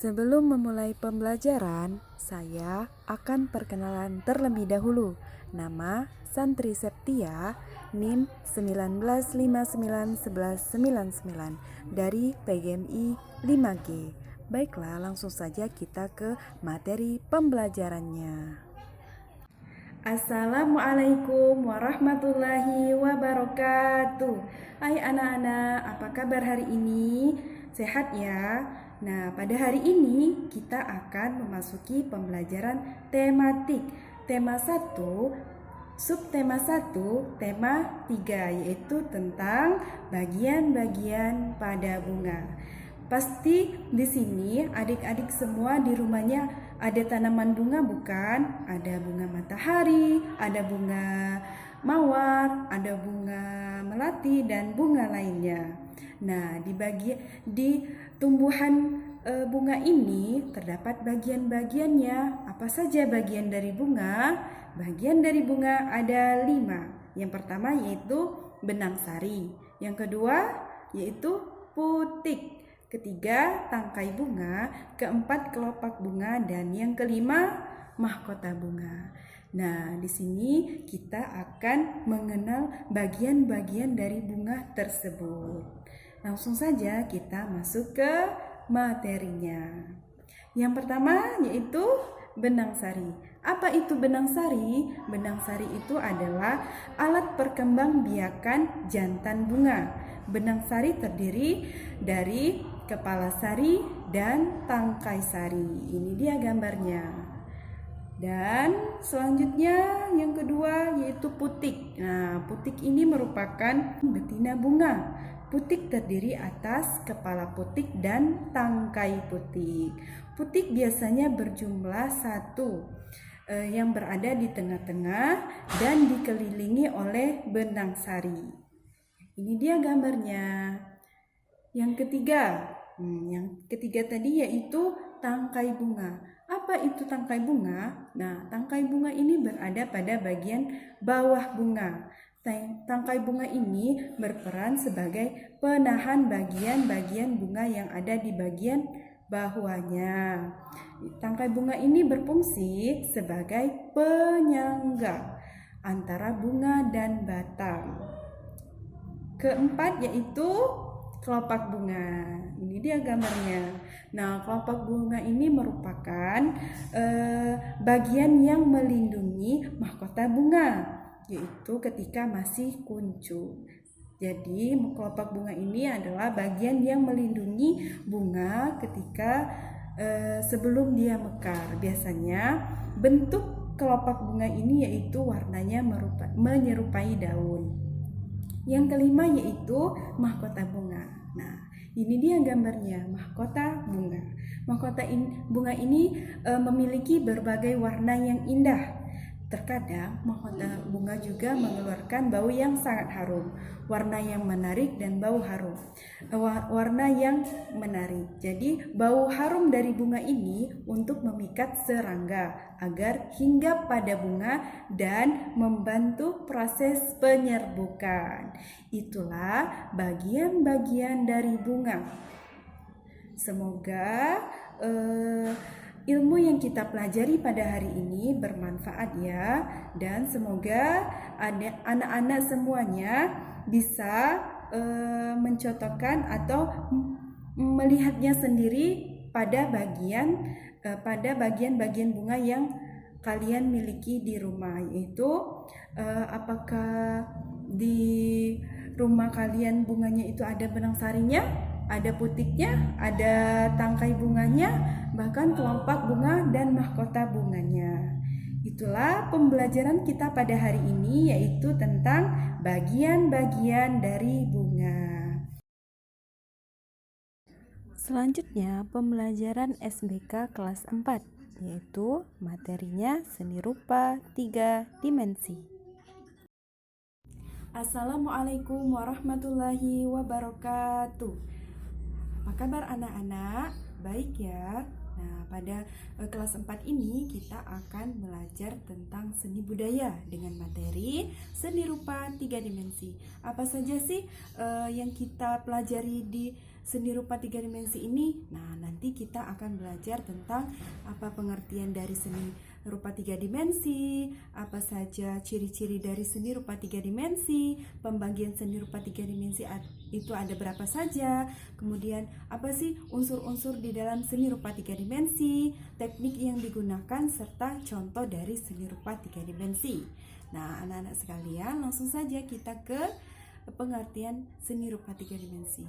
Sebelum memulai pembelajaran, saya akan perkenalan terlebih dahulu. Nama Santri Septia, NIM 19591199 dari PGMI 5G. Baiklah, langsung saja kita ke materi pembelajarannya. Assalamualaikum warahmatullahi wabarakatuh. Hai anak-anak, apa kabar hari ini? Sehat ya? Nah, pada hari ini kita akan memasuki pembelajaran tematik. Tema 1, subtema 1, tema 3, yaitu tentang bagian-bagian pada bunga. Pasti di sini adik-adik semua di rumahnya ada tanaman bunga bukan? Ada bunga matahari, ada bunga mawar, ada bunga melati dan bunga lainnya. Nah, di tumbuhan bunga ini terdapat bagian-bagiannya. Apa saja bagian dari bunga? Bagian dari bunga ada 5. Yang pertama yaitu benang sari. Yang kedua yaitu putik. Ketiga, tangkai bunga. Keempat, kelopak bunga. Dan yang kelima, mahkota bunga. Nah, di sini kita akan mengenal bagian-bagian dari bunga tersebut. Langsung saja kita masuk ke materinya. Yang pertama yaitu benang sari. Apa itu benang sari? Benang sari itu adalah alat perkembangbiakan jantan bunga. Benang sari terdiri dari kepala sari dan tangkai sari. Ini dia gambarnya. Dan selanjutnya yang kedua yaitu putik. Nah, putik ini merupakan betina bunga. Putik terdiri atas kepala putik dan tangkai putik. Putik biasanya berjumlah 1 yang berada di tengah-tengah dan dikelilingi oleh benang sari. Ini dia gambarnya. Yang ketiga tadi yaitu tangkai bunga. Apa itu tangkai bunga? Nah, tangkai bunga ini berada pada bagian bawah bunga. Tangkai bunga ini berperan sebagai penahan bagian-bagian bunga yang ada di bagian bawahnya. Tangkai bunga ini berfungsi sebagai penyangga antara bunga dan batang. Keempat yaitu kelopak bunga. Ini dia gambarnya. Nah, kelopak bunga ini merupakan bagian yang melindungi mahkota bunga, yaitu ketika masih kuncup. Jadi, kelopak bunga ini adalah bagian yang melindungi bunga ketika sebelum dia mekar. Biasanya bentuk kelopak bunga ini yaitu warnanya menyerupai daun. Yang kelima yaitu mahkota bunga. Nah, ini dia gambarnya, mahkota bunga. Bunga ini memiliki berbagai warna yang indah. Terkadang mahkota bunga juga mengeluarkan bau yang sangat harum, warna yang menarik dan bau harum. Warna yang menarik. Jadi bau harum dari bunga ini untuk memikat serangga agar hinggap pada bunga dan membantu proses penyerbukan. Itulah bagian-bagian dari bunga. Semoga ilmu yang kita pelajari pada hari ini bermanfaat ya, dan semoga anak-anak semuanya bisa mencontohkan atau melihatnya sendiri pada bagian-bagian bunga yang kalian miliki di rumah, yaitu apakah di rumah kalian bunganya itu ada benang sarinya, ada putiknya, ada tangkai bunganya, bahkan kelopak bunga dan mahkota bunganya. Itulah pembelajaran kita pada hari ini, yaitu tentang bagian-bagian dari bunga. Selanjutnya pembelajaran SBK kelas 4, yaitu materinya seni rupa 3 dimensi. Assalamualaikum warahmatullahi wabarakatuh. Apa kabar anak-anak? Baik ya. Nah, pada kelas 4 ini kita akan belajar tentang seni budaya dengan materi seni rupa 3 dimensi. Apa saja sih yang kita pelajari di seni rupa 3 dimensi ini? Nah, nanti kita akan belajar tentang apa pengertian dari seni rupa 3 dimensi, apa saja ciri-ciri dari seni rupa 3 dimensi, pembagian seni rupa 3 dimensi itu ada berapa saja, kemudian apa sih unsur-unsur di dalam seni rupa 3 dimensi, teknik yang digunakan, serta contoh dari seni rupa 3 dimensi. Nah, anak-anak sekalian, langsung saja kita ke pengertian seni rupa 3 dimensi.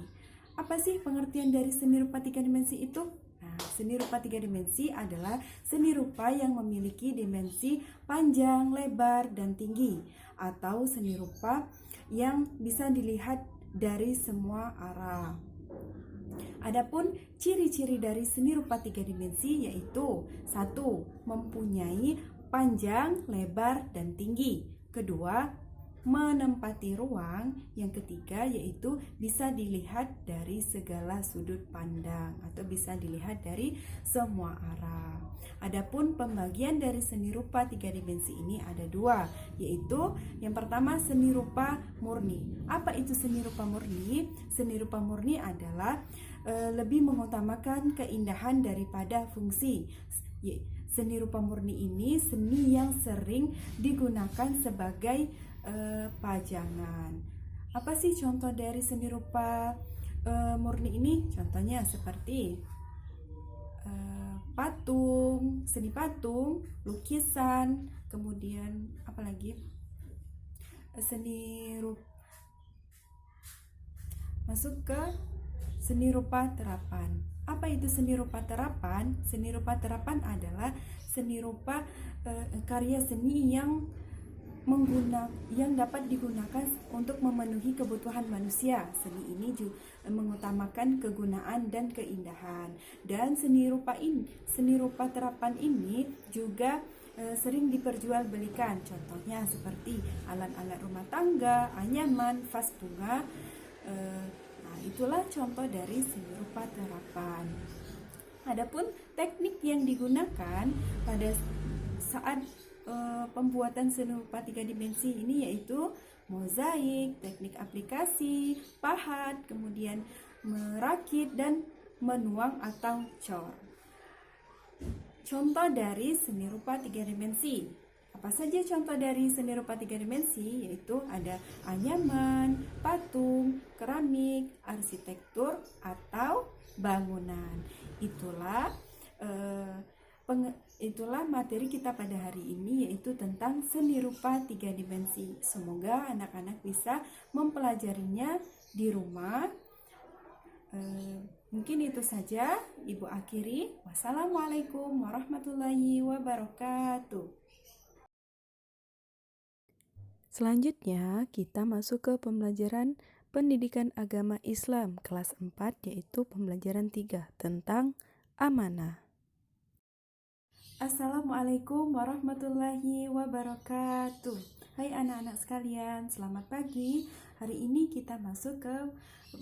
Apa sih pengertian dari seni rupa 3 dimensi itu? Nah, seni rupa 3 dimensi adalah seni rupa yang memiliki dimensi panjang, lebar, dan tinggi, atau seni rupa yang bisa dilihat dari semua arah. Adapun ciri-ciri dari seni rupa 3 dimensi yaitu 1. Mempunyai panjang, lebar, dan tinggi. Kedua, menempati ruang. Yang ketiga yaitu bisa dilihat dari segala sudut pandang atau bisa dilihat dari semua arah. Adapun pembagian dari seni rupa 3 dimensi ini ada 2, yaitu yang pertama seni rupa murni. Apa itu seni rupa murni? Seni rupa murni adalah lebih mengutamakan keindahan daripada fungsi. Seni rupa murni ini seni yang sering digunakan sebagai pajangan. Apa sih contoh dari seni rupa murni ini? Contohnya seperti patung, seni patung, lukisan, kemudian apa lagi? Seni rupa masuk ke seni rupa terapan. Apa itu seni rupa terapan? Seni rupa terapan adalah seni rupa karya seni yang dapat digunakan untuk memenuhi kebutuhan manusia. Seni ini juga mengutamakan kegunaan dan keindahan. Dan seni rupa terapan ini juga sering diperjualbelikan. Contohnya seperti alat-alat rumah tangga, anyaman, vas bunga. Nah, itulah contoh dari seni rupa terapan. Adapun teknik yang digunakan pada saat pembuatan seni rupa 3 dimensi ini yaitu mozaik, teknik aplikasi, pahat, kemudian merakit dan menuang atau cor. Contoh dari seni rupa 3 dimensi. Apa saja contoh dari seni rupa 3 dimensi? Yaitu ada anyaman, patung, keramik, arsitektur, atau bangunan. Itulah materi kita pada hari ini, yaitu tentang seni rupa 3 dimensi. Semoga anak-anak bisa mempelajarinya di rumah. Mungkin itu saja Ibu akhiri. Wassalamualaikum warahmatullahi wabarakatuh. Selanjutnya kita masuk ke pembelajaran pendidikan agama Islam kelas 4, yaitu pembelajaran 3 tentang amanah. Assalamualaikum warahmatullahi wabarakatuh. Hai anak-anak sekalian, selamat pagi. Hari ini kita masuk ke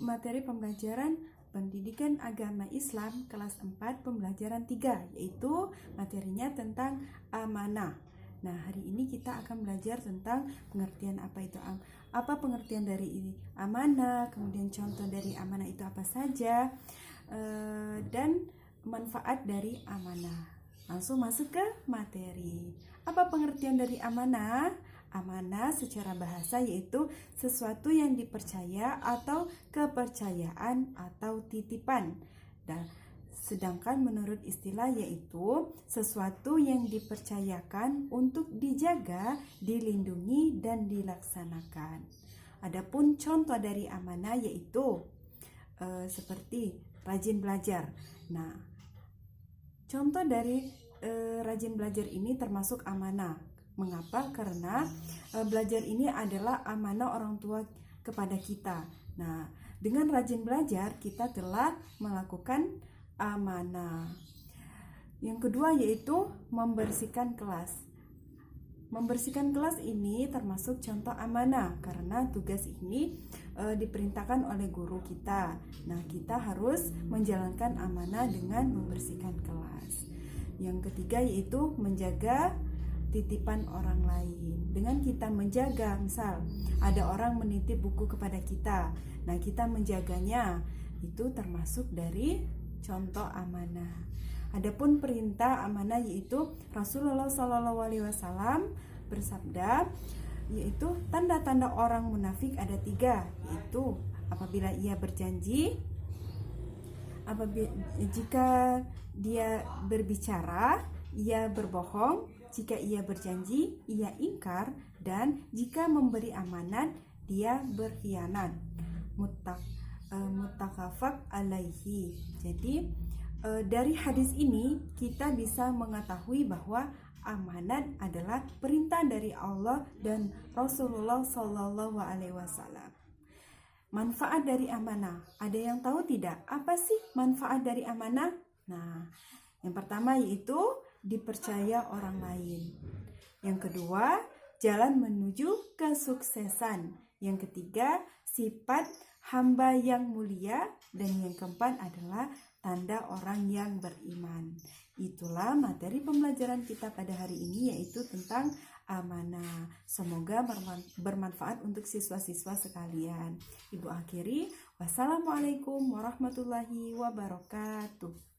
materi pembelajaran pendidikan agama Islam kelas 4 pembelajaran 3, yaitu materinya tentang amanah. Nah, hari ini kita akan belajar tentang pengertian apa pengertian dari ini amanah, kemudian contoh dari amanah itu apa saja, dan manfaat dari amanah. Langsung masuk ke materi. Apa pengertian dari amanah? Amanah secara bahasa yaitu sesuatu yang dipercaya atau kepercayaan atau titipan. Dan sedangkan menurut istilah yaitu sesuatu yang dipercayakan untuk dijaga, dilindungi, dan dilaksanakan. Adapun contoh dari amanah yaitu seperti rajin belajar. Nah, contoh dari rajin belajar ini termasuk amanah. Mengapa? Karena belajar ini adalah amanah orang tua kepada kita. Nah, dengan rajin belajar kita telah melakukan amanah. Yang kedua yaitu membersihkan kelas. Membersihkan kelas ini termasuk contoh amanah karena tugas ini diperintahkan oleh guru kita. Nah, kita harus menjalankan amanah dengan membersihkan kelas. Yang ketiga yaitu menjaga titipan orang lain. Dengan kita menjaga, misal ada orang menitip buku kepada kita. Nah, kita menjaganya. Itu termasuk dari contoh amanah. Adapun perintah amanah yaitu Rasulullah SAW bersabda, yaitu tanda-tanda orang munafik ada 3, yaitu apabila ia berjanji, jika dia berbicara, ia berbohong, jika ia berjanji, ia ingkar, dan jika memberi amanat, dia berkhianat. Muttafaq alaihi. Jadi dari hadis ini kita bisa mengetahui bahwa amanat adalah perintah dari Allah dan Rasulullah Shallallahu Alaihi Wasallam. Manfaat dari amanah, ada yang tahu tidak? Apa sih manfaat dari amanah? Nah, yang pertama yaitu dipercaya orang lain. Yang kedua, jalan menuju kesuksesan. Yang ketiga, sifat hamba yang mulia. Dan yang keempat adalah tanda orang yang beriman. Itulah materi pembelajaran kita pada hari ini, yaitu tentang amanah. Semoga bermanfaat untuk siswa-siswa sekalian. Ibu akhiri, wassalamualaikum warahmatullahi wabarakatuh.